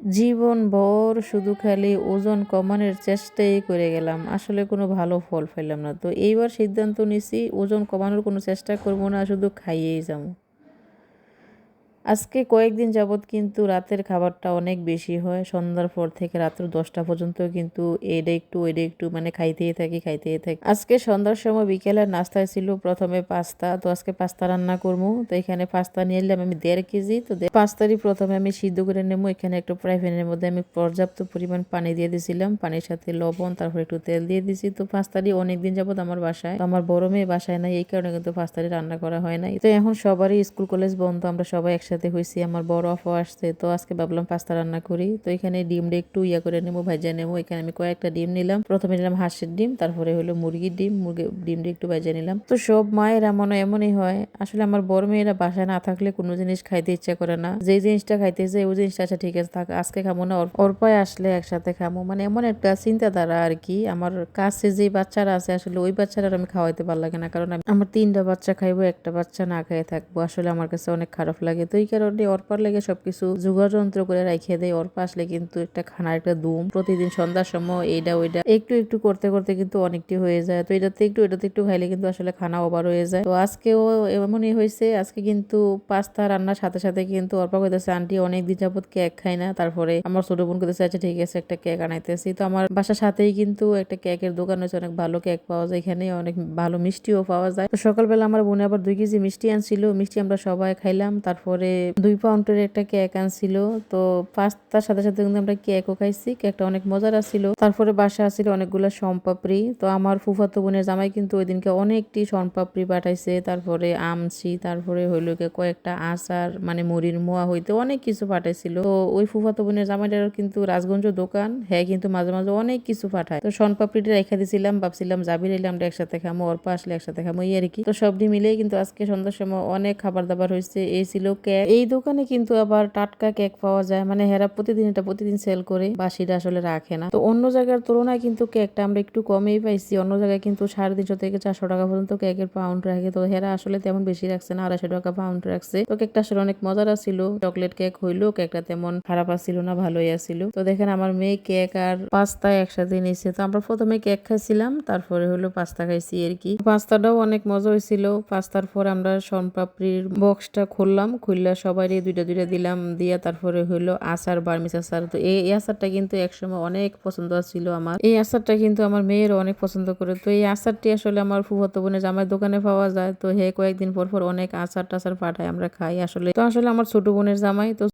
জীবনভর শুধু খালি ওজন কমানোর চেষ্টাই করে গেলাম। আসলে কোনো ভালো ফল পাইলাম না। তো এইবার সিদ্ধান্ত নিছি ওজন কমানোর কোনো চেষ্টা করব না, শুধু খাইয়েই যাবো। আজকে কয়েকদিন যাবৎ কিন্তু রাতের খাবারটা অনেক বেশি হয়। সন্ধ্যার পর থেকে রাত্র 10টা পর্যন্ত কিন্তু এটা একটু ওইটা একটু মানে খাইতেই থাকি। আজকে সন্ধ্যার সময় বিকেলের নাস্তায় ছিল প্রথমে পাস্তা। তো আজকে পাস্তা রান্না করবো। তো এখানে পাস্তা নিয়ে এলাম আমি 1.5 কেজি। তো পাস্তারই প্রথমে আমি সিদ্ধ করে নেবো। এখানে একটা ফ্রাই প্যানের মধ্যে আমি পর্যাপ্ত পরিমাণ পানি দিয়ে দিয়েছিলাম। পানির সাথে লবণ, তারপর একটু তেল দিয়ে দিছি। তো পাস্তাটি অনেকদিন যাবৎ আমার বাসায়, তো আমার বড় মেয়ে বাসায় নাই, এই কারণে কিন্তু পাস্তাটি রান্না করা হয় নাই। তো এখন সবারই স্কুল কলেজ বন্ধ, আমরা সবাই একসাথে হয়েছি। আমার বড় আপু আসছে, তো আজকে ভাবলাম পাস্তা রান্না করি। তো এখানে ডিমটা একটু করে নেবো, ভাজা নেবো। এখানে আমি কয়েকটা ডিম নিলাম। প্রথমে নিলাম হাঁসের ডিম, তারপরে হলো মুরগির ডিম। ডিমটা একটু ভাজা নিলাম। তো সব মায়েরা মনে এমনই হয়। আসলে আমার বড় মেয়েরা বাসায় না থাকলে কোনো জিনিস খাইতে ইচ্ছা করে না। যে জিনিসটা খাইতে চাই ওই জিনিসটা আচ্ছা ঠিক আছে থাক, আজকে খাবো না, অর্পায় আসলে একসাথে খাবো, মানে এমন একটা চিন্তাধারা আর কি। আমার কাছে যে বাচ্চারা আছে আসলে ওই বাচ্চারা আমি খাওয়াইতে ভালো লাগে না, কারণ আমার 3টা বাচ্চা খাইবো, একটা বাচ্চা না খাইয়ে থাকবো। আসলে আমার কাছে অনেক খারাপ লাগে। তো এই কারণে অর্পার লেগে সবকিছু জোগাড় যন্ত্র করে রাখিয়ে দেয়। অর্পা আসলে কিন্তু একটা খানার একটা ধুম, প্রতিদিন সন্ধ্যার সময় এইটা ওইটা একটু একটু করতে করতে কিন্তু অনেকটি হয়ে যায়। তো এটাতে একটু খাইলে কিন্তু আসলে খানা ওভার হয়ে যায়। তো আজকেও এমনই হয়েছে। আজকে কিন্তু পাস্তা রান্নার সাথে সাথে কিন্তু অর্পা কইতেছে আন্টি অনেক দিন যাবত কেক খাই না। তারপরে আমার ছোট বোন কইতেছে আচ্ছা ঠিক আছে একটা কেক আনাইতেছি। তো আমার বাসার সাথেই কিন্তু একটা কেকের দোকান হয়েছে, অনেক ভালো কেক পাওয়া যায় এখানে, অনেক ভালো মিষ্টিও পাওয়া যায়। তো সকালবেলা আমার বোনে আবার 2 কেজি মিষ্টি আনছিল, মিষ্টি আমরা সবাই খাইলাম। তারপরে 2 পাউন্ডের একটা কেক আনছিল। তো পাস্তার সাথে সাথে কিন্তু আমরা কেকও খাইছি, কেকটা অনেক মজার ছিল। তারপরে বাসা আসছিল অনেকগুলো শনপাপড়ি। তো আমার ফুফাতো বোনের জামাই কিন্তু ওই দিনকে অনেকটি শনপাপড়ি পাঠাইছে, তারপরে আমছি, তারপরে হইল কয়েকটা আচার, মানে মুড়ির মোয়া হইতে অনেক কিছু পাঠাইছিল। তো ওই ফুফাতো বোনের জামাইটার কিন্তু রাজগঞ্জ দোকান, হ্যাঁ কিন্তু মাঝে মাঝে অনেক কিছু পাঠায়। তো শনপাপড়িটা রেখে দিছিলাম, ভাবছিলাম জাবির এলে আমরা একসাথে খামো, অর্পা আসলে একসাথে খামো এই আর কি। তো সবটি মিলেই কিন্তু আজকে সন্ধ্যার সময় অনেক খাবার দাবার হয়েছে। এই ছিল কেক। এই দোকানে কিন্তু আবার টাটকা কেক পাওয়া যায়, মানে হেরা প্রতিদিন সেল করে, বাসিটা আসলে রাখে না। তো অন্য জায়গার তুলনায় কিন্তু কেকটা আমরা একটু কমেই পাইছি। অন্য জায়গায় কিন্তু 350 থেকে 400 টাকা পর্যন্ত কেকের পাউন্ড রাখে। তো হেরা আসলে তেমন বেশি রাখছে না, 250 টাকা পাউন্ড রাখছে। তো কেকটা আসলে অনেক মজার ছিল। চকলেট কেক হইলো, কেকটা তেমন খারাপ আসছিল না, ভালোই আসছিল। তো দেখেন আমার মেয়ে কেক আর পাস্তা একসাথে নিয়েছে। তো আমরা প্রথমে কেক খাইছিলাম, তারপরে হলো পাস্তা খাইছি আর কি। পাস্তাটাও অনেক মজা হয়েছিল। পাস্তার পর আমরা শনপাপড়ির বক্সটা খুললাম, খুললা সবাই দুইটা দুইটা দিলাম, দিয়া তারপরে হইলো আচার, বার্মিজ আচার। তো এই আচারটা কিন্তু একসময় অনেক পছন্দ ছিল আমার। এই আচারটা কিন্তু আমার মেয়েরও অনেক পছন্দ করে। তো এই আচারটি আসলে আমার ফুফাতো বোনের জামাই দোকানে পাওয়া যায়। তো হে কয়েকদিন পর পর অনেক আচার টাচার পাঠায়, আমরা খাই আসলে। তো আসলে আমার ছোট বোনের জামাই, তো